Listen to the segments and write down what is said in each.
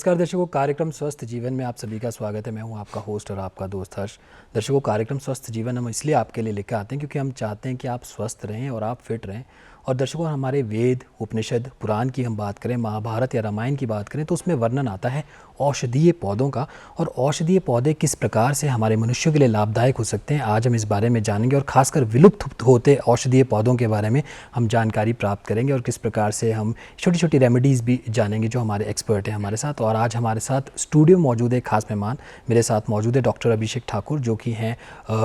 नमस्कार दर्शकों, कार्यक्रम स्वस्थ जीवन में आप सभी का स्वागत है। मैं हूं आपका होस्ट और आपका दोस्त हर्ष। दर्शकों, कार्यक्रम स्वस्थ जीवन हम इसलिए आपके लिए लेकर आते हैं क्योंकि हम चाहते हैं कि आप स्वस्थ रहें और आप फिट रहें। और दर्शकों, हमारे वेद, उपनिषद, पुराण की हम बात करें, महाभारत या रामायण की बात करें तो उसमें वर्णन आता है औषधीय पौधों का। और औषधीय पौधे किस प्रकार से हमारे मनुष्यों के लिए लाभदायक हो सकते हैं, आज हम इस बारे में जानेंगे। और खासकर विलुप्त होते औषधीय पौधों के बारे में हम जानकारी प्राप्त करेंगे और किस प्रकार से हम छोटी छोटी रेमेडीज़ भी जानेंगे जो हमारे एक्सपर्ट हैं हमारे साथ। और आज हमारे साथ स्टूडियो मौजूद है खास मेहमान, मेरे साथ मौजूद है डॉक्टर अभिषेक ठाकुर जो कि हैं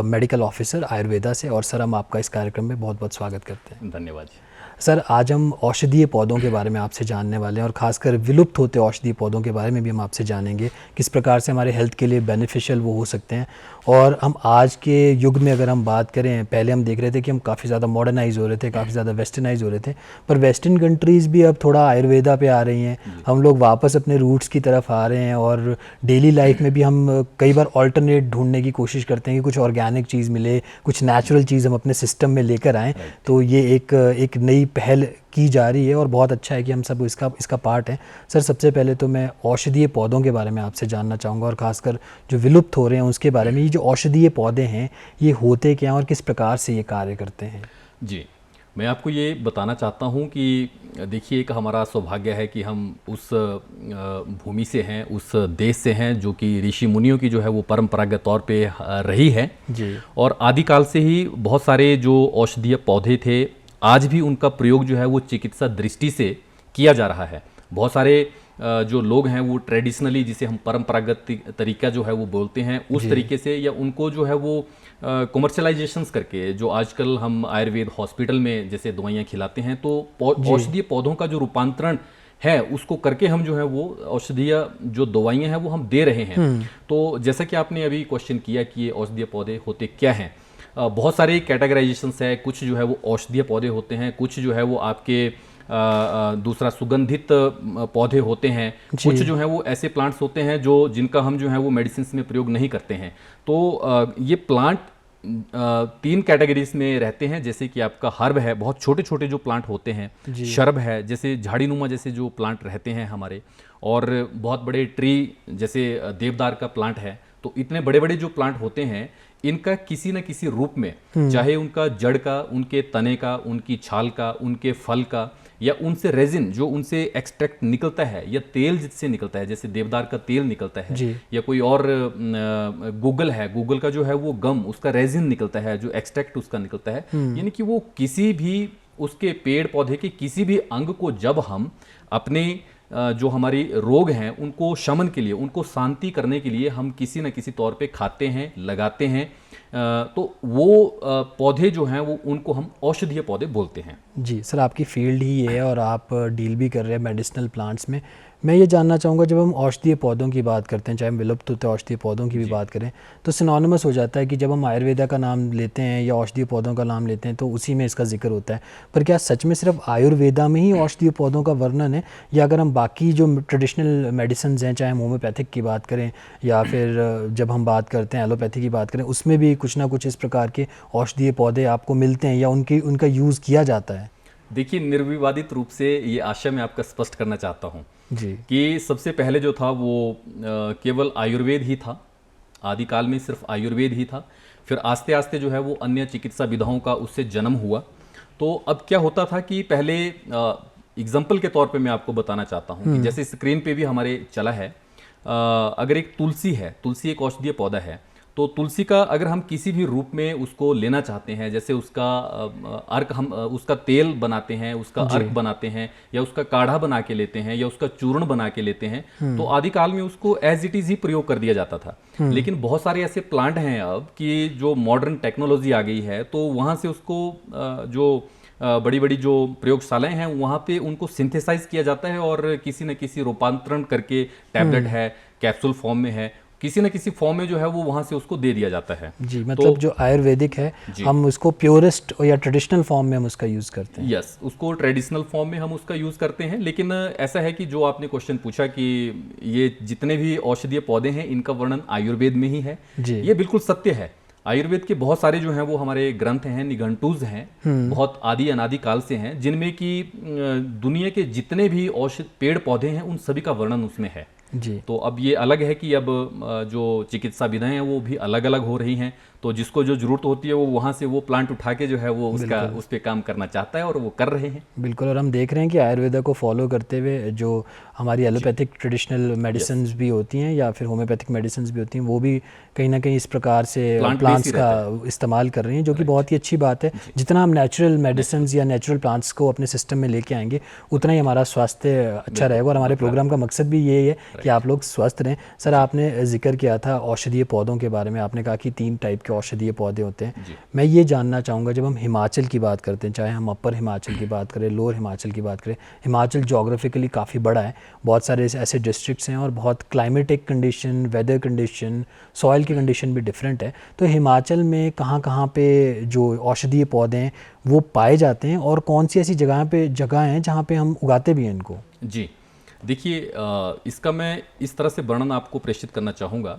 मेडिकल ऑफिसर आयुर्वेदा से। और सर, हम आपका इस कार्यक्रम में बहुत बहुत स्वागत करते हैं। धन्यवाद सर, आज हम औषधीय पौधों के बारे में आपसे जानने वाले हैं और ख़ासकर विलुप्त होते औषधीय पौधों के बारे में भी हम आपसे जानेंगे किस प्रकार से हमारे हेल्थ के लिए बेनिफिशियल वो हो सकते हैं। और हम आज के युग में अगर हम बात करें, पहले हम देख रहे थे कि हम काफ़ी ज़्यादा मॉडर्नाइज हो रहे थे, काफ़ी ज़्यादा वेस्टर्नाइज हो रहे थे, पर वेस्टर्न कंट्रीज़ भी अब थोड़ा आयुर्वेदा पे आ रही हैं। हम लोग वापस अपने रूट्स की तरफ आ रहे हैं और डेली लाइफ में भी हम कई बार ऑल्टरनेट ढूंढने की कोशिश करते हैं कि कुछ ऑर्गेनिक चीज़ मिले, कुछ नेचुरल चीज़ हम अपने सिस्टम में लेकर आएँ। तो ये एक नई पहल की जा रही है और बहुत अच्छा है कि हम सब इसका पार्ट हैं। सर, सबसे पहले तो मैं औषधीय पौधों के बारे में आपसे जानना चाहूँगा और ख़ासकर जो विलुप्त हो रहे हैं उसके बारे में। ये जो औषधीय पौधे हैं ये होते क्या हैं और किस प्रकार से ये कार्य करते हैं? जी, मैं आपको ये बताना चाहता हूँ कि देखिए, एक हमारा सौभाग्य है कि हम उस भूमि से हैं, उस देश से हैं जो कि ऋषि मुनियों की जो है वो परंपरागत तौर पे रही है जी। और आदिकाल से ही बहुत सारे जो औषधीय पौधे थे, आज भी उनका प्रयोग जो है वो चिकित्सा दृष्टि से किया जा रहा है। बहुत सारे जो लोग हैं वो ट्रेडिशनली, जिसे हम परंपरागत तरीका जो है वो बोलते हैं, उस तरीके से, या उनको जो है वो कमर्शलाइजेशंस करके, जो आजकल हम आयुर्वेद हॉस्पिटल में जैसे दवाइयाँ खिलाते हैं, तो औषधीय पौधों का जो रूपांतरण है उसको करके हम जो है वो औषधीय जो दवाइयाँ हैं वो हम दे रहे हैं। तो जैसा कि आपने अभी क्वेश्चन किया कि ये औषधीय पौधे होते क्या हैं, बहुत सारे कैटेगराइजेशंस है। कुछ जो है वो औषधीय पौधे होते हैं, कुछ जो है वो आपके दूसरा सुगंधित पौधे होते हैं, कुछ जो है वो ऐसे प्लांट्स होते हैं जो जिनका हम जो है वो मेडिसिन में प्रयोग नहीं करते हैं। तो ये प्लांट 3 कैटेगरीज में रहते हैं। जैसे कि आपका हर्ब है, बहुत छोटे छोटे जो प्लांट होते हैं, शर्ब है, जैसे झाड़ीनुमा जैसे जो प्लांट रहते हैं हमारे, और बहुत बड़े ट्री जैसे देवदार का प्लांट है। तो इतने बड़े बड़े जो प्लांट होते हैं, इनका किसी न किसी रूप में, चाहे उनका जड़ का, उनके तने का, उनकी छाल का, उनके फल का, या उनसे रेजिन जो उनसे एक्सट्रैक्ट निकलता है, या तेल जिससे निकलता है, जैसे देवदार का तेल निकलता है, या कोई और गूगल है, गूगल का जो है वो गम, उसका रेजिन निकलता है, जो एक्सट्रैक्ट उसका निकलता है। यानी कि वो किसी भी उसके पेड़ पौधे के किसी भी अंग को जब हम अपने जो हमारी रोग हैं उनको शमन के लिए, उनको शांति करने के लिए हम किसी न किसी तौर पे खाते हैं, लगाते हैं, तो वो पौधे जो हैं वो उनको हम औषधीय पौधे बोलते हैं। जी सर, आपकी फील्ड ही ये है और आप डील भी कर रहे हैं मेडिसिनल प्लांट्स में। मैं ये जानना चाहूँगा, जब हम औषधीय पौधों की बात करते हैं, चाहे हम विलुप्त होते औषधीय पौधों की भी बात करें, तो सिनोनिमस हो जाता है कि जब हम आयुर्वेदा का नाम लेते हैं या औषधीय पौधों का नाम लेते हैं तो उसी में इसका जिक्र होता है। पर क्या सच में सिर्फ आयुर्वेदा में ही औषधीय पौधों का वर्णन है, या अगर हम बाकी जो ट्रेडिशनल मेडिसिन हैं, चाहे हम होम्योपैथिक की बात करें या फिर जब हम बात करते हैं एलोपैथी की बात करें, उसमें भी कुछ ना कुछ इस प्रकार के औषधीय पौधे आपको मिलते हैं या उनका यूज़ किया जाता है? देखिए, निर्विवादित रूप से ये आशय मैं आपका स्पष्ट करना चाहता हूँ जी कि सबसे पहले जो था वो केवल आयुर्वेद ही था। आदिकाल में सिर्फ आयुर्वेद ही था। फिर आस्ते आस्ते जो है वो अन्य चिकित्सा विधाओं का उससे जन्म हुआ। तो अब क्या होता था कि पहले एग्जाम्पल के तौर पे मैं आपको बताना चाहता हूँ कि जैसे स्क्रीन पे भी हमारे चला है, अगर एक तुलसी है, तुलसी एक औषधीय पौधा है, तो तुलसी का अगर हम किसी भी रूप में उसको लेना चाहते हैं, जैसे उसका अर्क, हम उसका तेल बनाते हैं, उसका अर्क बनाते हैं, या उसका काढ़ा बना के लेते हैं, या उसका चूर्ण बना के लेते हैं, तो आदिकाल में उसको एज इट इज ही प्रयोग कर दिया जाता था। लेकिन बहुत सारे ऐसे प्लांट हैं अब कि जो मॉडर्न टेक्नोलॉजी आ गई है, तो वहाँ से उसको जो बड़ी बड़ी जो प्रयोगशालाएं हैं वहाँ पे उनको सिंथेसाइज किया जाता है और किसी न किसी रूपांतरण करके, टैबलेट है, कैप्सूल फॉर्म में है, किसी न किसी फॉर्म में जो है वो वहाँ से उसको दे दिया जाता है। जी, मतलब जो आयुर्वेदिक है हम उसको प्योरेस्ट या ट्रेडिशनल फॉर्म में हम उसका यूज़ करते हैं। यस, उसको ट्रेडिशनल फॉर्म में हम उसका यूज़ करते हैं। लेकिन ऐसा है कि जो आपने क्वेश्चन पूछा कि ये जितने भी औषधीय पौधे हैं इनका वर्णन आयुर्वेद में ही है, ये बिल्कुल सत्य है। आयुर्वेद के बहुत सारे जो हैं वो हमारे ग्रंथ हैं, निघंटूज हैं, बहुत आदि अनादि काल से हैं, जिनमें कि दुनिया के जितने भी औषध पेड़ पौधे हैं उन सभी का वर्णन उसमें है। जी। तो अब ये अलग है कि अब जो चिकित्सा विधाएं हैं वो भी अलग अलग हो रही हैं, तो जिसको जो ज़रूरत होती है वो वहाँ से वो प्लांट उठा के जो है वो उसका उस पर काम करना चाहता है और वो कर रहे हैं। बिल्कुल, और हम देख रहे हैं कि आयुर्वेदा को फॉलो करते हुए जो हमारी एलोपैथिक ट्रेडिशनल मेडिसिन्स भी होती हैं या फिर होम्योपैथिक मेडिसिन्स भी होती हैं, वो भी कहीं ना कहीं इस प्रकार से प्लांट्स का इस्तेमाल कर रही हैं, जो कि बहुत ही अच्छी बात है। जितना हम नेचुरल मेडिसिन्स या नेचुरल प्लांट्स को अपने सिस्टम में लेके आएंगे उतना ही हमारा स्वास्थ्य अच्छा रहेगा, और हमारे प्रोग्राम का मकसद भी यही है कि आप लोग स्वस्थ रहें। सर, आपने जिक्र किया था औषधीय पौधों के बारे में, आपने कहा कि 3 टाइप के औषधीय पौधे होते हैं। मैं ये जानना चाहूँगा, जब हम हिमाचल की बात करते हैं, चाहे हम अपर हिमाचल की बात करें, लोअर हिमाचल की बात करें, हिमाचल जोग्राफिकली काफ़ी बड़ा है, बहुत सारे ऐसे डिस्ट्रिक्ट्स हैं और बहुत climatic condition, weather condition, soil की कंडीशन भी डिफरेंट है। तो हिमाचल में कहाँ कहाँ पे जो औषधीय पौधे हैं वो पाए जाते हैं, और कौन सी ऐसी जगह हैं जहाँ पे हम उगाते भी हैं इनको? जी देखिए, इसका मैं इस तरह से वर्णन आपको प्रेषित करना चाहूँगा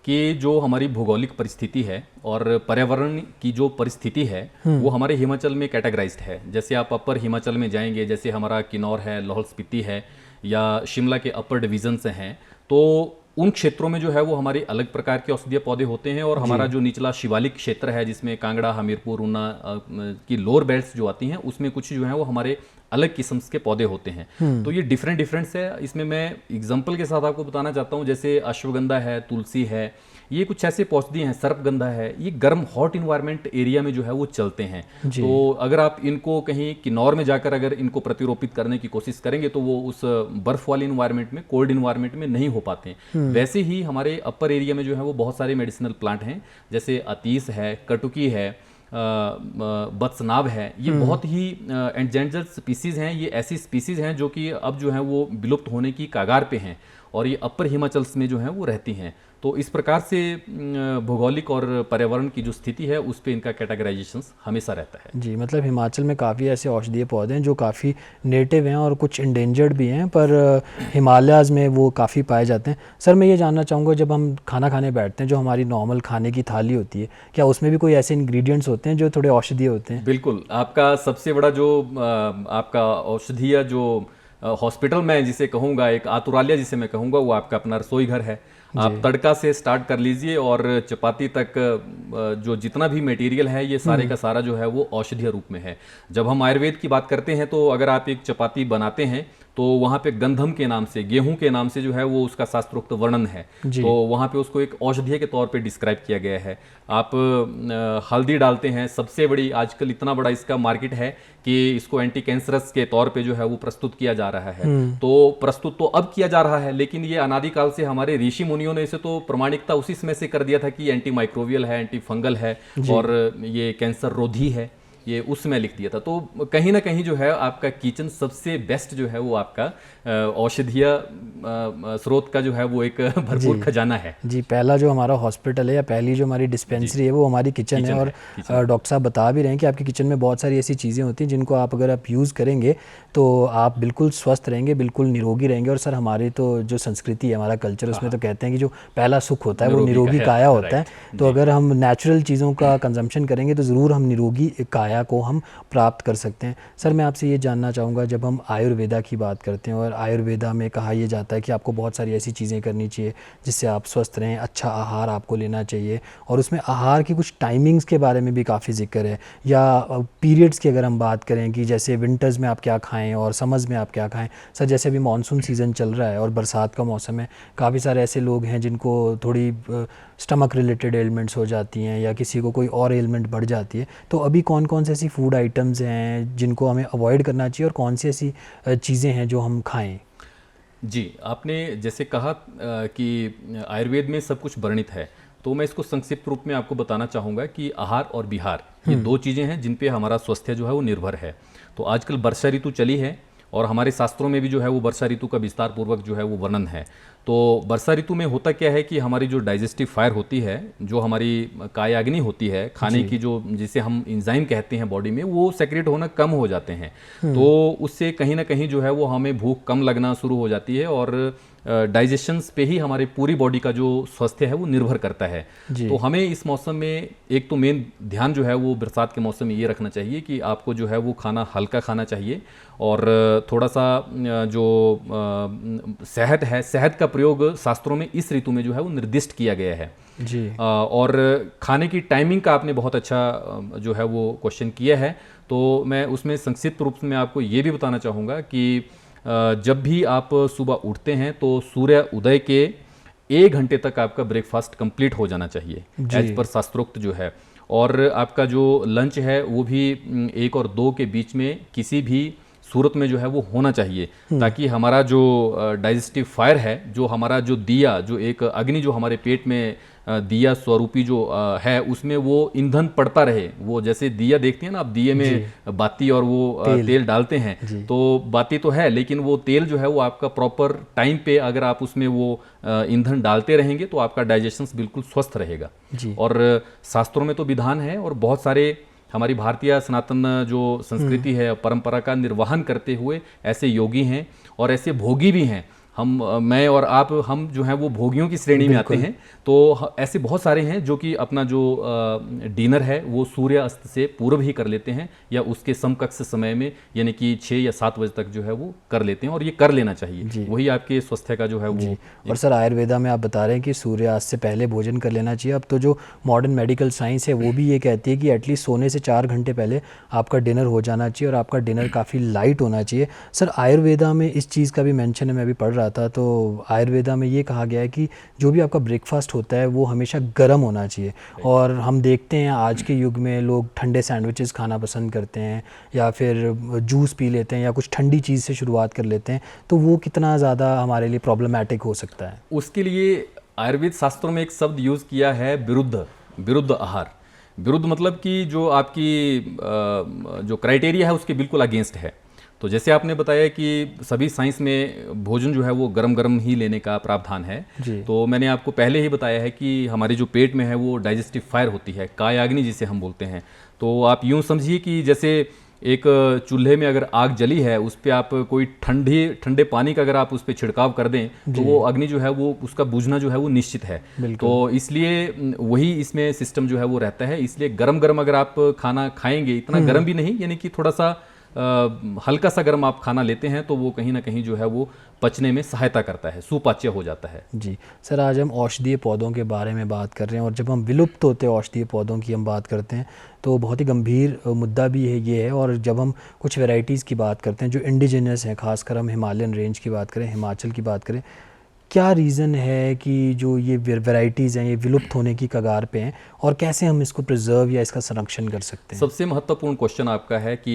कि जो हमारी भौगोलिक परिस्थिति है और पर्यावरण की जो परिस्थिति है वो हमारे हिमाचल में कैटेगराइज्ड है। जैसे आप अपर हिमाचल में जाएंगे, जैसे हमारा किन्नौर है, लाहौल स्पीति है, या शिमला के अपर डिवीजन से हैं, तो उन क्षेत्रों में जो है वो हमारे अलग प्रकार के औषधीय पौधे होते हैं। और हमारा जो निचला शिवालिक क्षेत्र है, जिसमें कांगड़ा, हमीरपुर, ऊना की लोअर बेल्ट्स जो आती हैं, उसमें कुछ जो है वो हमारे अलग किस्म के पौधे होते हैं। तो ये डिफरेंट है। इसमें मैं एग्जांपल के साथ आपको बताना चाहता हूँ, जैसे अश्वगंधा है, तुलसी है, ये कुछ ऐसे औषधि हैं, सर्पगंधा है, ये गर्म हॉट इन्वायरमेंट एरिया में जो है वो चलते हैं। तो अगर आप इनको कहीं किन्नौर में जाकर अगर इनको प्रतिरोपित करने की कोशिश करेंगे तो वो उस बर्फ वाले इन्वायरमेंट में, कोल्ड इन्वायरमेंट में नहीं हो पाते हैं। वैसे ही हमारे अपर एरिया में जो है वो बहुत सारे मेडिसिनल प्लांट हैं, जैसे अतीस है, कटुकी है, बत्सनाभ है, ये बहुत ही एंडेंजर्ड स्पीसीज हैं। ये ऐसी स्पीसीज हैं जो कि अब जो है वो विलुप्त होने की कगार पे हैं, और ये अपर हिमाचल में जो है वो रहती हैं। तो इस प्रकार से भौगोलिक और पर्यावरण की जो स्थिति है उस पर इनका कैटेगराइजेशन हमेशा रहता है। जी, मतलब हिमाचल में काफ़ी ऐसे औषधीय पौधे हैं जो काफ़ी नेटिव हैं और कुछ इंडेंजर्ड भी हैं, पर हिमालयाज़ में वो काफ़ी पाए जाते हैं। सर, मैं ये जानना चाहूँगा, जब हम खाना खाने बैठते हैं, जो हमारी नॉर्मल खाने की थाली होती है, क्या उसमें भी कोई ऐसे इंग्रेडिएंट्स होते हैं जो थोड़े औषधीय होते हैं? बिल्कुल, आपका सबसे बड़ा जो आपका औषधीय जो हॉस्पिटल मैं जिसे कहूँगा, एक आतुरालय जिसे मैं कहूँगा, वो आपका अपना रसोई घर है। आप तड़का से स्टार्ट कर लीजिए और चपाती तक जो जितना भी मटेरियल है ये सारे का सारा जो है वो औषधीय रूप में है। जब हम आयुर्वेद की बात करते हैं तो अगर आप एक चपाती बनाते हैं तो वहाँ पे गंधम के नाम से, गेहूं के नाम से जो है वो उसका शास्त्रोक्त वर्णन है, तो वहाँ पे उसको एक औषधीय के तौर पे डिस्क्राइब किया गया है। आप हल्दी डालते हैं, सबसे बड़ी आजकल इतना बड़ा इसका मार्केट है कि इसको एंटी कैंसरस के तौर पे जो है वो प्रस्तुत किया जा रहा है। तो प्रस्तुत तो अब किया जा रहा है, लेकिन ये अनादिकाल से हमारे ऋषि मुनियों ने इसे तो प्रमाणिकता उसी समय से कर दिया था कि एंटी माइक्रोवियल है, एंटी फंगल है और ये कैंसर रोधी है, ये उसमें लिख दिया था। तो कहीं ना कहीं जो है आपका किचन सबसे बेस्ट जो है वो आपका औषधीय स्रोत का जो है वो एक भरपूर खजाना है। जी, पहला जो हमारा हॉस्पिटल है या पहली जो हमारी डिस्पेंसरी है वो हमारी किचन है। और डॉक्टर साहब बता भी रहे हैं कि आपकी किचन में बहुत सारी ऐसी चीज़ें होती हैं जिनको आप अगर आप यूज़ करेंगे तो आप बिल्कुल स्वस्थ रहेंगे, बिल्कुल निरोगी रहेंगे। और सर, हमारी तो जो संस्कृति है, हमारा कल्चर, उसमें तो कहते हैं कि जो पहला सुख होता है वो निरोगी काया होता है। तो अगर हम नेचुरल चीज़ों का कंजम्पशन करेंगे तो ज़रूर हम निरोगी काया को हम प्राप्त कर सकते हैं। सर, मैं आपसे ये जानना चाहूँगा, जब हम आयुर्वेदा की बात करते हैं और आयुर्वेदा में कहा यह जाता है कि आपको बहुत सारी ऐसी चीज़ें करनी चाहिए जिससे आप स्वस्थ रहें, अच्छा आहार आपको लेना चाहिए, और उसमें आहार की कुछ टाइमिंग्स के बारे में भी काफ़ी जिक्र है, या पीरियड्स की अगर हम बात करें कि जैसे विंटर्स में आप क्या खाएं और समर्स में आप क्या खाएं। सर, जैसे अभी मानसून सीज़न चल रहा है और बरसात का मौसम है, काफ़ी सारे ऐसे लोग हैं जिनको थोड़ी स्टमक रिलेटेड एलिमेंट्स हो जाती हैं या किसी को कोई और एलिमेंट बढ़ जाती है। तो अभी कौन कौन से ऐसी फूड आइटम्स हैं जिनको हमें अवॉइड करना चाहिए और कौन सी ऐसी चीज़ें हैं जो हम खाएं? जी, आपने जैसे कहा कि आयुर्वेद में सब कुछ वर्णित है, तो मैं इसको संक्षिप्त रूप में आपको बताना चाहूँगा कि आहार और विहार ये दो चीज़ें हैं जिन पे हमारा स्वास्थ्य जो है वो निर्भर है। तो आजकल वर्षा ऋतु चली है और हमारे शास्त्रों में भी जो है वो वर्षा ऋतु का विस्तार पूर्वक जो है वो वर्णन है। तो वर्षा ऋतु में होता क्या है कि हमारी जो डाइजेस्टिव फायर होती है, जो हमारी कायाग्नि होती है, खाने की जो जिसे हम एंजाइम कहते हैं बॉडी में, वो सेक्रेट होना कम हो जाते हैं। तो उससे कहीं ना कहीं जो है वो हमें भूख कम लगना शुरू हो जाती है और डाइजेशंस पे ही हमारे पूरी बॉडी का जो स्वास्थ्य है वो निर्भर करता है। जी। तो हमें इस मौसम में एक तो मेन ध्यान जो है वो बरसात के मौसम में ये रखना चाहिए कि आपको जो है वो खाना हल्का खाना चाहिए और थोड़ा सा जो शहद है, शहद का प्रयोग शास्त्रों में इस ऋतु में जो है वो निर्दिष्ट किया गया है। जी। और खाने की टाइमिंग का आपने बहुत अच्छा जो है वो क्वेश्चन किया है, तो मैं उसमें संक्षिप्त रूप में आपको ये भी बताना चाहूँगा कि जब भी आप सुबह उठते हैं तो सूर्य उदय के 1 घंटे तक आपका ब्रेकफास्ट कंप्लीट हो जाना चाहिए एज पर शास्त्रोक्त जो है। और आपका जो लंच है वो भी 1 और 2 के बीच में किसी भी सूरत में जो है वो होना चाहिए, ताकि हमारा जो डाइजेस्टिव फायर है, जो हमारा जो दिया, जो एक अग्नि जो हमारे पेट में दिया स्वरूपी जो है, उसमें वो ईंधन पड़ता रहे। वो जैसे दिया देखते हैं ना आप, दिए में बाती और वो तेल डालते हैं, तो बाती तो है लेकिन वो तेल जो है वो आपका प्रॉपर टाइम पे अगर आप उसमें वो ईंधन डालते रहेंगे तो आपका डाइजेशन बिल्कुल स्वस्थ रहेगा। और शास्त्रों में तो विधान है और बहुत सारे हमारी भारतीय सनातन जो संस्कृति है, परंपरा का निर्वहन करते हुए ऐसे योगी हैं और ऐसे भोगी भी हैं। मैं और आप, हम जो हैं वो भोगियों की श्रेणी में आते हैं। तो ऐसे बहुत सारे हैं जो कि अपना जो डिनर है वो सूर्य अस्त से पूर्व ही कर लेते हैं या उसके समकक्ष समय में, यानी कि 6 या 7 बजे तक जो है वो कर लेते हैं, और ये कर लेना चाहिए। वही आपके स्वास्थ्य का जो है वो। और सर आयुर्वेदा में आप बता रहे हैं कि सूर्यास्त से पहले भोजन कर लेना चाहिए। अब तो जो मॉडर्न मेडिकल साइंस है वो भी ये कहती है कि एटलीस्ट सोने से 4 घंटे पहले आपका डिनर हो जाना चाहिए और आपका डिनर काफ़ी लाइट होना चाहिए। सर आयुर्वेदा में इस चीज़ का भी मेंशन है, मैं अभी पढ़ रहा था, तो आयुर्वेदा में ये कहा गया है कि जो भी आपका ब्रेकफास्ट होता है वो हमेशा गर्म होना चाहिए। और हम देखते हैं आज के युग में लोग ठंडे सैंडविचेस खाना पसंद करते हैं या फिर जूस पी लेते हैं या कुछ ठंडी चीज़ से शुरुआत कर लेते हैं, तो वो कितना ज़्यादा हमारे लिए प्रॉब्लमैटिक हो सकता है? उसके लिए आयुर्वेद शास्त्रों में एक शब्द यूज़ किया है, विरुद्ध आहार। विरुद्ध मतलब कि जो आपकी जो क्राइटेरिया है उसके बिल्कुल अगेंस्ट है। तो जैसे आपने बताया कि सभी साइंस में भोजन जो है वो गरम गरम ही लेने का प्रावधान है। तो मैंने आपको पहले ही बताया है कि हमारी जो पेट में है वो डाइजेस्टिव फायर होती है, कायाग्नि जिसे हम बोलते हैं। तो आप यूँ समझिए कि जैसे एक चूल्हे में अगर आग जली है, उस पर आप कोई ठंडे पानी का अगर आप उस पर छिड़काव कर दें तो वो अग्नि जो है वो उसका बुझना जो है वो निश्चित है। तो इसलिए वही इसमें सिस्टम जो है वो रहता है। इसलिए गरम गरम अगर आप खाना खाएंगे, इतना गरम भी नहीं, यानी कि थोड़ा सा हल्का सा गर्म आप खाना लेते हैं तो वो कहीं ना कहीं जो है वो पचने में सहायता करता है, सुपाच्य हो जाता है। जी सर, आज हम औषधीय पौधों के बारे में बात कर रहे हैं और जब हम विलुप्त होते औषधीय पौधों की हम बात करते हैं तो बहुत ही गंभीर मुद्दा भी है ये है। और जब हम कुछ वैरायटीज़ की बात करते हैं जो इंडिजिनस हैं, खासकर हम हिमालयन रेंज की बात करें, हिमाचल की बात करें, क्या रीज़न है कि जो ये वैरायटीज़ हैं ये विलुप्त होने की कगार पे हैं और कैसे हम इसको प्रिजर्व या इसका संरक्षण कर सकते हैं? सबसे महत्वपूर्ण क्वेश्चन आपका है कि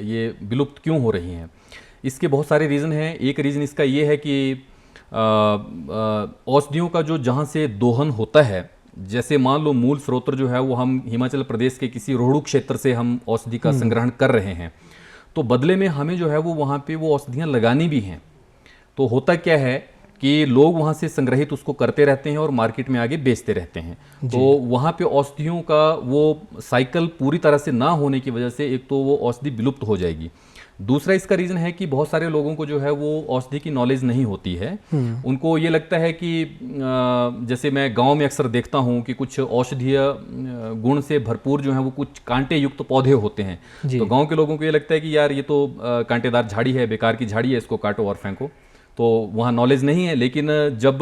ये विलुप्त क्यों हो रही हैं। इसके बहुत सारे रीज़न हैं। एक रीज़न इसका ये है कि औषधियों का जो जहाँ से दोहन होता है, जैसे मान लो मूल स्रोत जो है वो हम हिमाचल प्रदेश के किसी रोहड़ू क्षेत्र से हम औषधि का संग्रहण कर रहे हैं, तो बदले में हमें जो है वो वहाँ पे वो औषधियाँ लगानी भी हैं। तो होता क्या है कि लोग वहाँ से संग्रहित उसको करते रहते हैं और मार्केट में आगे बेचते रहते हैं। तो वहाँ पे औषधियों का वो साइकिल पूरी तरह से ना होने की वजह से एक तो वो औषधि विलुप्त हो जाएगी। दूसरा इसका रीज़न है कि बहुत सारे लोगों को जो है वो औषधि की नॉलेज नहीं होती है। उनको ये लगता है कि जैसे मैं गांव में अक्सर देखता हूँ कि कुछ औषधीय गुण से भरपूर जो है वो कुछ कांटे युक्त पौधे होते हैं। तो गांव के लोगों को ये लगता है कि यार ये तो कांटेदार झाड़ी है, बेकार की झाड़ी है, इसको काटो और फेंको। तो वहाँ नॉलेज नहीं है। लेकिन जब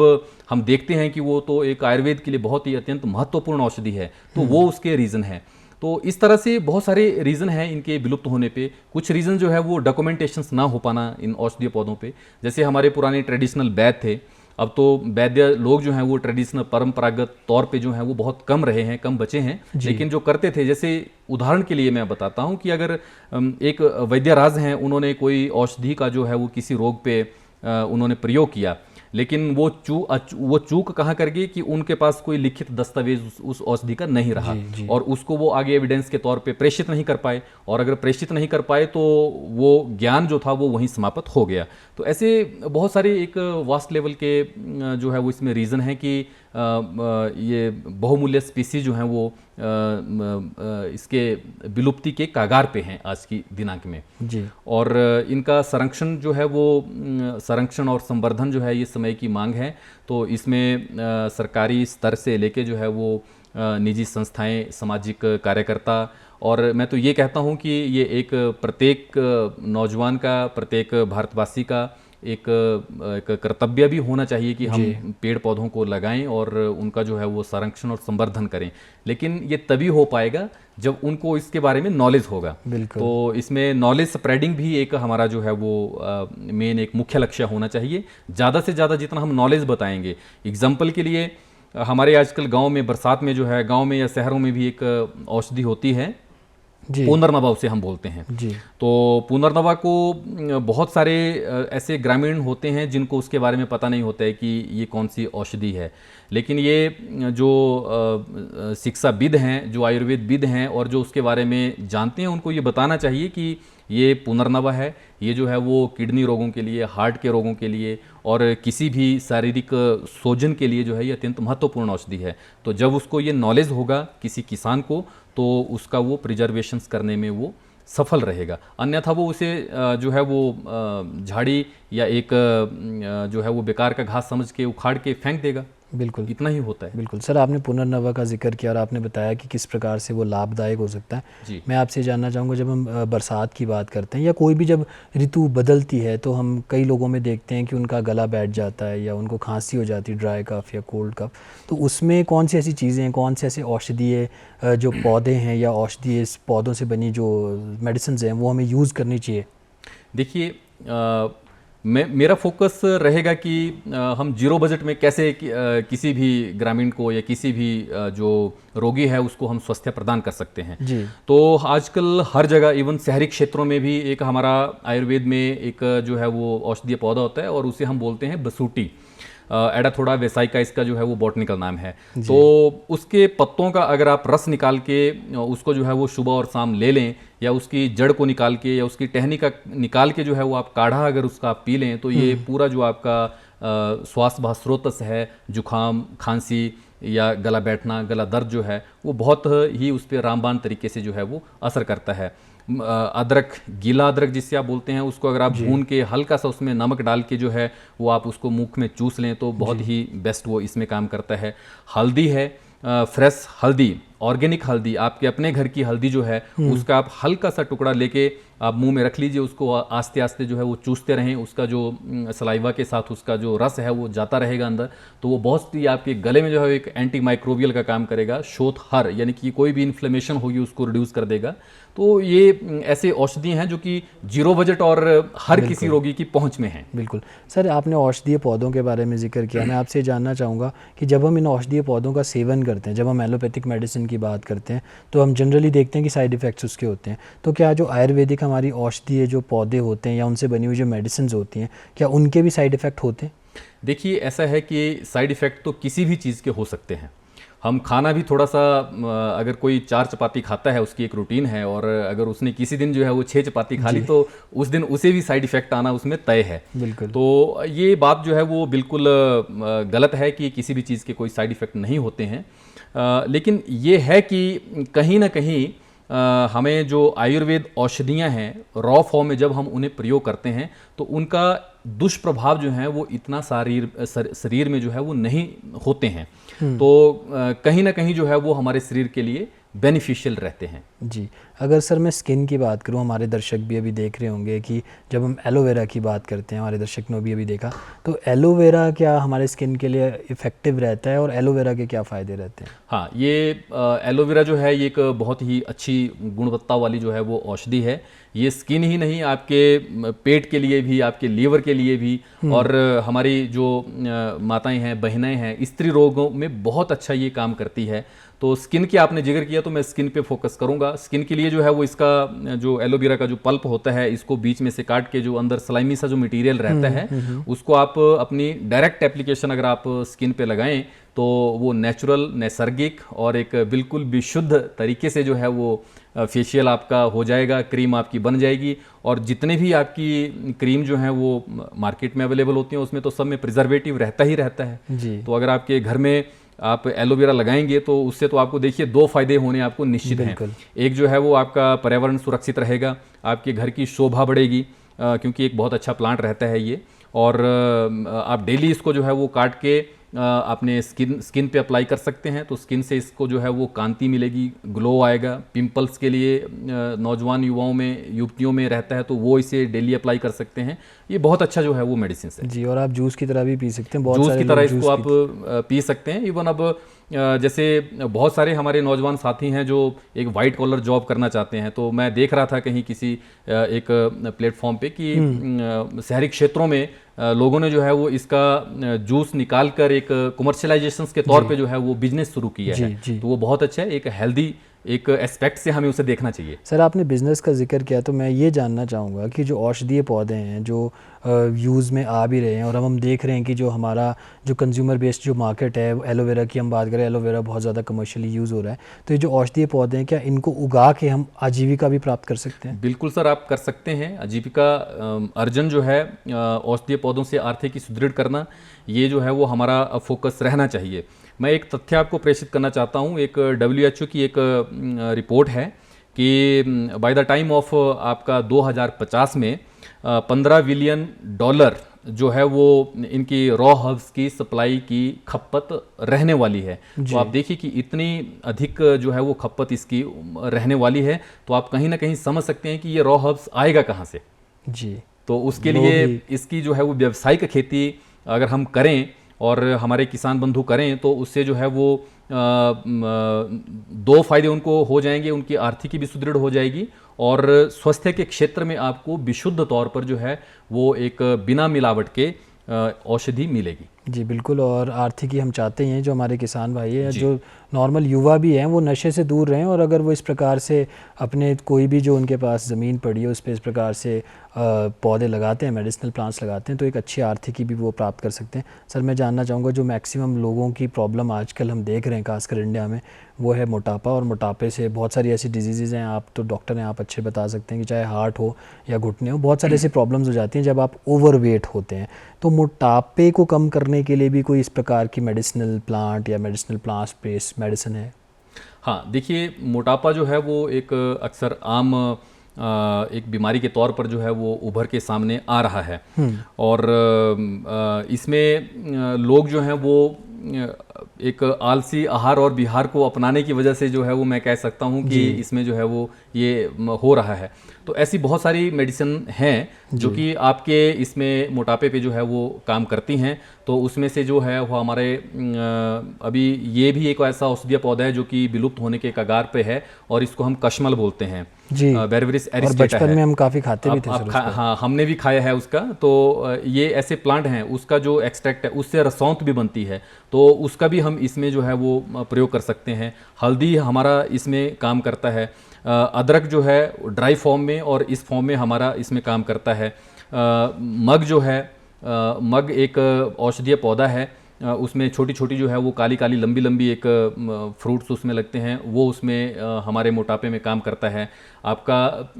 हम देखते हैं कि वो तो एक आयुर्वेद के लिए बहुत ही अत्यंत महत्वपूर्ण औषधि है, तो वो उसके रीज़न है। तो इस तरह से बहुत सारे रीज़न हैं इनके विलुप्त होने पे। कुछ रीज़न जो है वो डॉक्यूमेंटेशंस ना हो पाना इन औषधीय पौधों पे। जैसे हमारे पुराने ट्रेडिशनल वैद्य थे, अब तो वैद्य लोग जो हैं वो ट्रेडिशनल परंपरागत तौर पे जो हैं वो बहुत कम रहे हैं, कम बचे हैं। लेकिन जो करते थे, जैसे उदाहरण के लिए मैं बताता हूँ कि अगर एक वैद्यराज हैं, उन्होंने कोई औषधि का जो है वो किसी रोग पे उन्होंने प्रयोग किया, लेकिन वो चूक कहाँ कर गई कि उनके पास कोई लिखित दस्तावेज उस औषधि का नहीं रहा। और उसको वो आगे एविडेंस के तौर पे प्रेषित नहीं कर पाए, और अगर प्रेषित नहीं कर पाए तो वो ज्ञान जो था वो वहीं समाप्त हो गया। तो ऐसे बहुत सारे एक वास्ट लेवल के जो है वो इसमें रीज़न है कि ये बहुमूल्य स्पीसीज जो हैं वो इसके विलुप्ति के कागार पे हैं आज की दिनांक में जी। और इनका संरक्षण जो है वो संरक्षण और संवर्धन जो है ये समय की मांग है। तो इसमें सरकारी स्तर से लेके जो है वो निजी संस्थाएं, सामाजिक कार्यकर्ता, और मैं तो ये कहता हूँ कि ये एक प्रत्येक नौजवान का, प्रत्येक भारतवासी का एक कर्तव्य भी होना चाहिए कि हम पेड़ पौधों को लगाएं और उनका जो है वो संरक्षण और संवर्धन करें। लेकिन ये तभी हो पाएगा जब उनको इसके बारे में नॉलेज होगा। तो इसमें नॉलेज स्प्रेडिंग भी एक हमारा जो है वो मेन एक मुख्य लक्ष्य होना चाहिए। ज़्यादा से ज़्यादा जितना हम नॉलेज बताएंगे, एग्जाम्पल के लिए हमारे आजकल गाँव में बरसात में जो है, गाँव में या शहरों में भी एक औषधि होती है पुनर्नवा, उसे हम बोलते हैं जी। तो पुनर्नवा को बहुत सारे ऐसे ग्रामीण होते हैं जिनको उसके बारे में पता नहीं होता है कि ये कौन सी औषधि है। लेकिन ये जो शिक्षाविद हैं, जो आयुर्वेदविद हैं और जो उसके बारे में जानते हैं, उनको ये बताना चाहिए कि ये पुनर्नवा है। ये जो है वो किडनी रोगों के लिए, हार्ट के रोगों के लिए और किसी भी शारीरिक सोजन के लिए जो है ये अत्यंत महत्वपूर्ण औषधि है। तो जब उसको ये नॉलेज होगा किसी किसान को, तो उसका वो प्रिजर्वेशंस करने में वो सफल रहेगा। अन्यथा वो उसे जो है वो झाड़ी या एक जो है वो बेकार का घास समझ के उखाड़ के फेंक देगा। बिल्कुल, इतना ही होता है। बिल्कुल सर, आपने पुनर्नवा का जिक्र किया और आपने बताया कि किस प्रकार से वो लाभदायक हो सकता है जी। मैं आपसे जानना चाहूँगा, जब हम बरसात की बात करते हैं या कोई भी जब ऋतु बदलती है, तो हम कई लोगों में देखते हैं कि उनका गला बैठ जाता है या उनको खांसी हो जाती है, ड्राई कफ या कोल्ड कफ। तो उसमें कौन सी ऐसी चीज़ें हैं, कौन से ऐसे औषधीय जो पौधे हैं या औषधीय पौधों से बनी जो मेडिसिन हैं वो हमें यूज़ करनी चाहिए? देखिए, मेरा फोकस रहेगा कि हम जीरो बजट में कैसे किसी भी ग्रामीण को या किसी भी जो रोगी है उसको हम स्वास्थ्य प्रदान कर सकते हैं जी। तो आजकल हर जगह, इवन शहरी क्षेत्रों में भी एक हमारा आयुर्वेद में एक जो है वो औषधीय पौधा होता है और उसे हम बोलते हैं बसूटी। एडाथोडा वेसाइका इसका जो है वो बॉटनिकल नाम है। तो उसके पत्तों का अगर आप रस निकाल के उसको जो है वो सुबह और शाम ले लें, या उसकी जड़ को निकाल के या उसकी टहनी का निकाल के जो है वो आप काढ़ा अगर उसका आप पी लें, तो ये पूरा जो आपका श्वास स्रोतस है, जुखाम, खांसी या गला बैठना, गला दर्द जो है वो बहुत ही उस पर रामबाण तरीके से जो है वो असर करता है। अदरक, गीला अदरक जिससे आप बोलते हैं, उसको अगर आप भून के हल्का सा उसमें नमक डाल के जो है वो आप उसको मुख में चूस लें तो बहुत ही बेस्ट वो इसमें काम करता है। हल्दी है, फ्रेश हल्दी, ऑर्गेनिक हल्दी, आपके अपने घर की हल्दी जो है उसका आप हल्का सा टुकड़ा लेके आप मुंह में रख लीजिए, उसको आस्ते आस्ते जो है वो चूसते रहें, उसका जो सलाइवा के साथ उसका जो रस है वो जाता रहेगा अंदर, तो वो बहुत ही आपके गले में जो है एक एंटी माइक्रोबियल का काम करेगा। शोथहर यानी कि कोई भी इन्फ्लेमेशन होगी उसको रिड्यूस कर देगा। तो ये ऐसे औषधि हैं जो कि जीरो बजट और हर किसी रोगी की पहुंच में हैं। बिल्कुल सर, आपने औषधीय पौधों के बारे में जिक्र किया। मैं आपसे जानना चाहूँगा कि जब हम इन औषधीय पौधों का सेवन करते हैं, जब हम एलोपैथिक मेडिसिन की बात करते हैं, तो हम जनरली देखते हैं कि साइड इफ़ेक्ट्स उसके होते हैं। तो क्या जो आयुर्वेदिक हमारी औषधीय जो पौधे होते हैं या उनसे बनी हुई जो मेडिसिन होती हैं, क्या उनके भी साइड इफ़ेक्ट होते हैं? देखिए, ऐसा है कि साइड इफ़ेक्ट तो किसी भी चीज़ के हो सकते हैं। हम खाना भी थोड़ा सा, अगर कोई 4 चपाती खाता है, उसकी एक रूटीन है, और अगर उसने किसी दिन जो है वो 6 चपाती खा ली तो उस दिन उसे भी साइड इफ़ेक्ट आना उसमें तय है। बिल्कुल। तो ये बात जो है वो बिल्कुल गलत है कि किसी भी चीज़ के कोई साइड इफ़ेक्ट नहीं होते हैं। लेकिन ये है कि कहीं ना कहीं हमें जो आयुर्वेद औषधियाँ हैं रॉ फॉर्म में जब हम उन्हें प्रयोग करते हैं तो उनका दुष्प्रभाव जो है वो इतना शरीर में जो है वो नहीं होते हैं। तो कहीं ना कहीं जो है वो हमारे शरीर के लिए बेनिफिशियल रहते हैं जी। अगर सर मैं स्किन की बात करूं, हमारे दर्शक भी अभी देख रहे होंगे कि जब हम एलोवेरा की बात करते हैं, हमारे दर्शक ने भी अभी देखा, तो एलोवेरा क्या हमारे स्किन के लिए इफ़ेक्टिव रहता है और एलोवेरा के क्या फ़ायदे रहते हैं? हाँ, ये एलोवेरा जो है ये एक बहुत ही अच्छी गुणवत्ता वाली जो है वो औषधि है। ये स्किन ही नहीं, आपके पेट के लिए भी, आपके लीवर के लिए भी, और हमारी जो माताएं हैं, बहनें हैं, स्त्री रोगों में बहुत अच्छा ये काम करती है। तो स्किन की आपने जिक्र किया तो मैं स्किन पे फोकस करूंगा। स्किन के लिए जो है वो इसका जो एलोवेरा का जो पल्प होता है, इसको बीच में से काट के जो अंदर स्लाइमी सा जो मटेरियल रहता है उसको आप अपनी डायरेक्ट एप्लीकेशन अगर आप स्किन पे लगाएं तो वो नेचुरल, नैसर्गिक और एक बिल्कुल विशुद्ध तरीके से जो है वो फेशियल आपका हो जाएगा, क्रीम आपकी बन जाएगी। और जितने भी आपकी क्रीम जो हैं वो मार्केट में अवेलेबल होती हैं उसमें तो सब में प्रिजर्वेटिव रहता ही रहता है जी। तो अगर आपके घर में आप एलोवेरा लगाएंगे तो उससे तो आपको देखिए दो फायदे होने आपको निश्चित हैं। एक जो है वो आपका पर्यावरण सुरक्षित रहेगा, आपके घर की शोभा बढ़ेगी, क्योंकि एक बहुत अच्छा प्लांट रहता है ये। और आप डेली इसको जो है वो काट के अपने स्किन पे अप्लाई कर सकते हैं, तो स्किन से इसको जो है वो कांति मिलेगी, ग्लो आएगा। पिंपल्स के लिए नौजवान युवाओं में, युवतियों में रहता है तो वो इसे डेली अप्लाई कर सकते हैं। ये बहुत अच्छा जो है वो मेडिसिन है जी। और आप जूस की तरह भी पी सकते हैं, बहुत जूस सारे की तरह लोग इसको आप पी सकते हैं। इवन अब जैसे बहुत सारे हमारे नौजवान साथी हैं जो एक वाइट कॉलर जॉब करना चाहते हैं, तो मैं देख रहा था कहीं किसी एक प्लेटफॉर्म पे कि शहरी क्षेत्रों में लोगों ने जो है वो इसका जूस निकाल कर एक कमर्शलाइजेशन के तौर पे जो है वो बिजनेस शुरू किया है। तो वो बहुत अच्छा है, एक हेल्दी एक एस्पेक्ट से हमें उसे देखना चाहिए। सर आपने बिज़नेस का जिक्र किया, तो मैं ये जानना चाहूँगा कि जो औषधीय पौधे हैं जो यूज़ में आ भी रहे हैं, और हम देख रहे हैं कि जो हमारा जो कंज्यूमर बेस्ड जो मार्केट है, एलोवेरा की हम बात करें, एलोवेरा बहुत ज़्यादा कमर्शियली यूज़ हो रहा है, तो ये जो औषधीय पौधे हैं क्या इनको उगा के हम आजीविका भी प्राप्त कर सकते हैं? बिल्कुल सर, आप कर सकते हैं। आजीविका अर्जन जो है औषधीय पौधों से आर्थिकी सुदृढ़ करना, ये जो है वो हमारा फोकस रहना चाहिए। मैं एक तथ्य आपको प्रेषित करना चाहता हूँ। एक WHO की एक रिपोर्ट है कि बाय द टाइम ऑफ आपका 2050 में $15 बिलियन जो है वो इनकी रॉ हर्ब्स की सप्लाई की खपत रहने वाली है। तो आप देखिए कि इतनी अधिक जो है वो खपत इसकी रहने वाली है, तो आप कहीं ना कहीं समझ सकते हैं कि ये रॉ हर्ब्स आएगा कहाँ से। जी। तो उसके लिए इसकी जो है वो व्यावसायिक खेती अगर हम करें और हमारे किसान बंधु करें तो उससे जो है वो दो फायदे उनको हो जाएंगे, उनकी आर्थिकी भी सुदृढ़ हो जाएगी और स्वास्थ्य के क्षेत्र में आपको विशुद्ध तौर पर जो है वो एक बिना मिलावट के औषधि मिलेगी। जी बिल्कुल। और आर्थिकी हम चाहते हैं जो हमारे किसान भाई हैं, जो नॉर्मल युवा भी हैं, वो नशे से दूर रहें, और अगर वो इस प्रकार से अपने कोई भी जो उनके पास ज़मीन पड़ी है उस पर इस प्रकार से पौधे लगाते हैं, मेडिसिनल प्लांट्स लगाते हैं, तो एक अच्छी आर्थिकी भी वो प्राप्त कर सकते हैं। सर मैं जानना चाहूँगा, जो मैक्सिमम लोगों की प्रॉब्लम आजकल हम देख रहे हैं खासकर इंडिया में, वो है मोटापा, और मोटापे से बहुत सारी ऐसी डिजीज़ हैं, आप तो डॉक्टर हैं, आप अच्छे बता सकते हैं कि चाहे हार्ट हो या घुटने हो, बहुत सारी ऐसी प्रॉब्लम्स हो जाती हैं जब आप ओवरवेट होते हैं। तो मोटापे को कम करने के लिए भी कोई इस प्रकार की मेडिसिनल प्लांट या मेडिसिनल प्लांट्स बेस्ड मेडिसिन है? हाँ देखिए, मोटापा जो है वो एक अक्सर आम एक बीमारी के तौर पर जो है वो उभर के सामने आ रहा है। और इसमें लोग जो हैं वो एक आलसी आहार और विहार को अपनाने की वजह से जो है वो मैं कह सकता हूँ कि इसमें जो है वो ये हो रहा है। तो ऐसी बहुत सारी मेडिसिन हैं जो कि आपके इसमें मोटापे पे जो है वो काम करती हैं। तो उसमें से जो है वो हमारे अभी ये भी एक ऐसा औषधीय पौधा है जो कि विलुप्त होने के कगार पे है, और इसको हम कशमल बोलते हैं। जी। बेरवरिस और बचपन में हम काफ़ी खाते भी थे सर उसका। हाँ, हमने भी खाया है उसका। तो ये ऐसे प्लांट हैं, उसका जो एक्सट्रैक्ट है उससे रसौंत भी बनती है, तो उसका भी हम इसमें जो है वो प्रयोग कर सकते हैं। हल्दी हमारा इसमें काम करता है। अदरक जो है ड्राई फॉर्म में और इस फॉर्म में हमारा इसमें काम करता है। मग जो है, मग एक औषधीय पौधा है, उसमें छोटी छोटी जो है वो काली काली लंबी लंबी एक फ्रूट्स उसमें लगते हैं, वो उसमें हमारे मोटापे में काम करता है। आपका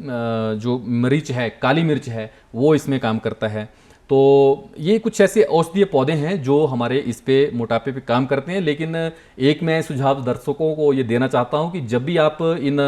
जो मिर्च है, काली मिर्च है, वो इसमें काम करता है। तो ये कुछ ऐसे औषधीय पौधे हैं जो हमारे इस पे मोटापे पे काम करते हैं। लेकिन एक मैं सुझाव दर्शकों को ये देना चाहता हूँ कि जब भी आप इन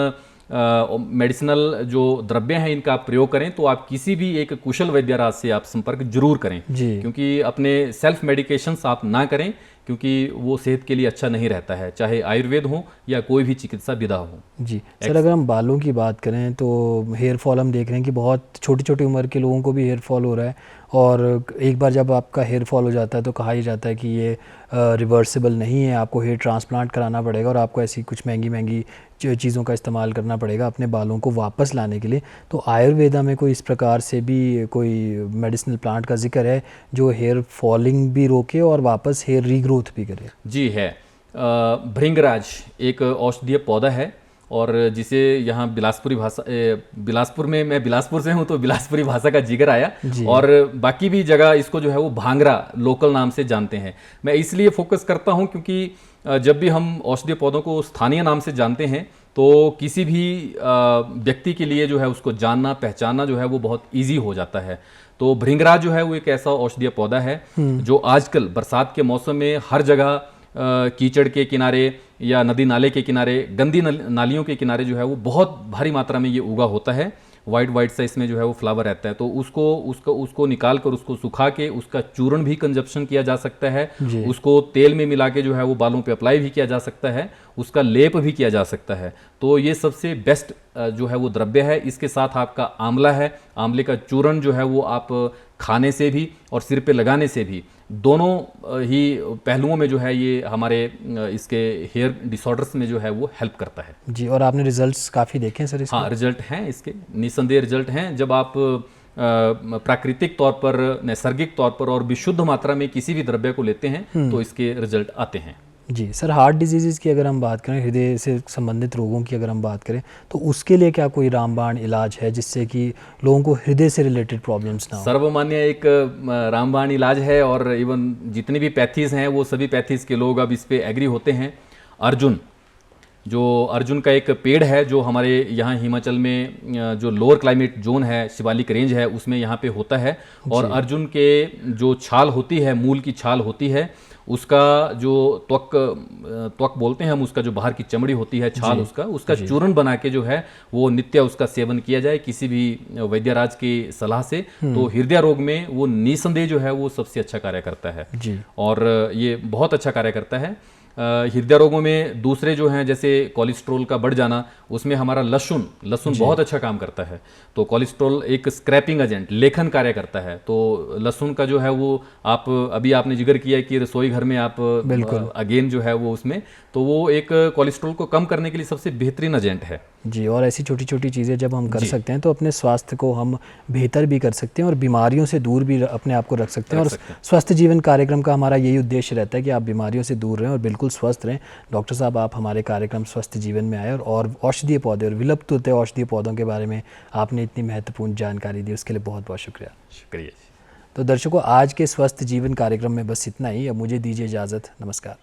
मेडिसिनल जो द्रव्य हैं इनका आप प्रयोग करें तो आप किसी भी एक कुशल वैद्यराज से आप संपर्क जरूर करें, क्योंकि अपने सेल्फ मेडिकेशंस आप ना करें, क्योंकि वो सेहत के लिए अच्छा नहीं रहता है, चाहे आयुर्वेद हो या कोई भी चिकित्सा विधा हो। जी सर, अगर हम बालों की बात करें तो हेयर फॉल हम देख रहे हैं कि बहुत छोटी छोटी उम्र के लोगों को भी हेयर फॉल हो रहा है, और एक बार जब आपका हेयर फॉल हो जाता है तो कहा ही जाता है कि ये रिवर्सिबल नहीं है, आपको हेयर ट्रांसप्लांट कराना पड़ेगा और आपको ऐसी कुछ महंगी महंगी चीज़ों का इस्तेमाल करना पड़ेगा अपने बालों को वापस लाने के लिए। तो आयुर्वेदा में कोई इस प्रकार से भी कोई मेडिसिनल प्लांट का जिक्र है जो हेयर फॉलिंग भी रोके और वापस हेयर रीग्रोथ भी करे? जी है। भृंगराज एक औषधीय पौधा है, और जिसे यहाँ बिलासपुरी भाषा, बिलासपुर में, मैं बिलासपुर से हूँ तो बिलासपुरी भाषा का जिक्र आया, और बाकी भी जगह इसको जो है वो भांगरा लोकल नाम से जानते हैं। मैं इसलिए फोकस करता हूँ क्योंकि जब भी हम औषधीय पौधों को स्थानीय नाम से जानते हैं तो किसी भी व्यक्ति के लिए जो है उसको जानना पहचानना जो है वो बहुत ईजी हो जाता है। तो भृंगराज जो है वो एक ऐसा औषधीय पौधा है जो आजकल बरसात के मौसम में हर जगह कीचड़ के किनारे या नदी नाले के किनारे, गंदी नालियों के किनारे जो है वो बहुत भारी मात्रा में ये उगा होता है। वाइट सा इसमें जो है वो फ्लावर रहता है। तो उसको निकाल कर उसको सुखा के उसका चूर्ण भी कंजप्शन किया जा सकता है। उसको तेल में मिला के जो है वो बालों पे अप्लाई भी किया जा सकता है, उसका लेप भी किया जा सकता है। तो ये सबसे बेस्ट जो है वो द्रव्य है। इसके साथ आपका आंवला है, आंवले का चूर्ण जो है वो आप खाने से भी और सिर पे लगाने से भी, दोनों ही पहलुओं में जो है ये हमारे इसके हेयर डिसऑर्डर्स में जो है वो हेल्प करता है। जी, और आपने रिजल्ट्स काफ़ी देखे हैं सर इसके? हाँ, रिजल्ट हैं इसके, निस्संदेह रिजल्ट हैं। जब आप प्राकृतिक तौर पर, नैसर्गिक तौर पर और विशुद्ध मात्रा में किसी भी द्रव्य को लेते हैं तो इसके रिजल्ट आते हैं। जी सर, हार्ट डिजीज़ की अगर हम बात करें, हृदय से संबंधित रोगों की अगर हम बात करें, तो उसके लिए क्या कोई रामबाण इलाज है जिससे कि लोगों को हृदय से रिलेटेड प्रॉब्लम्स ना हो? सर्वमान्य एक रामबाण इलाज है, और इवन जितने भी पैथीज हैं वो सभी पैथीज के लोग अब इस पे एग्री होते हैं। अर्जुन का एक पेड़ है जो हमारे यहाँ हिमाचल में जो लोअर क्लाइमेट जोन है, शिवालिक रेंज है, उसमें यहाँ पे होता है। और अर्जुन के जो छाल होती है, मूल की छाल होती है, उसका जो त्वक बोलते हैं हम, उसका जो बाहर की चमड़ी होती है, छाल उसका चूर्ण बना के जो है वो नित्य उसका सेवन किया जाए किसी भी वैद्यराज की सलाह से, तो हृदय रोग में वो निसंदेह जो है वो सबसे अच्छा कार्य करता है। और ये बहुत अच्छा कार्य करता है। हृदय रोगों में दूसरे जो हैं, जैसे कोलेस्ट्रॉल का बढ़ जाना, उसमें हमारा लहसुन बहुत अच्छा काम करता है। तो कोलेस्ट्रॉल एक स्क्रैपिंग एजेंट, लेखन कार्य करता है। तो लहसुन का जो है वो आप अभी आपने जिक्र किया कि रसोई घर में आप अगेन जो है वो उसमें, तो वो एक कोलेस्ट्रॉल को कम करने के लिए सबसे बेहतरीन एजेंट है। जी, और ऐसी छोटी छोटी चीज़ें जब हम कर सकते हैं तो अपने स्वास्थ्य को हम बेहतर भी कर सकते हैं और बीमारियों से दूर भी अपने आप को रख सकते हैं। और स्वस्थ जीवन कार्यक्रम का हमारा यही उद्देश्य रहता है कि आप बीमारियों से दूर रहें और बिल्कुल स्वस्थ रहें। डॉक्टर साहब, आप हमारे कार्यक्रम स्वस्थ जीवन में आए और औषधीय पौधे और विलुप्त होते औषधीय पौधों के बारे में आपने इतनी महत्वपूर्ण जानकारी दी, उसके लिए बहुत बहुत शुक्रिया। शुक्रिया। तो दर्शकों, आज के स्वस्थ जीवन कार्यक्रम में बस इतना ही। अब मुझे दीजिए इजाज़त। नमस्कार।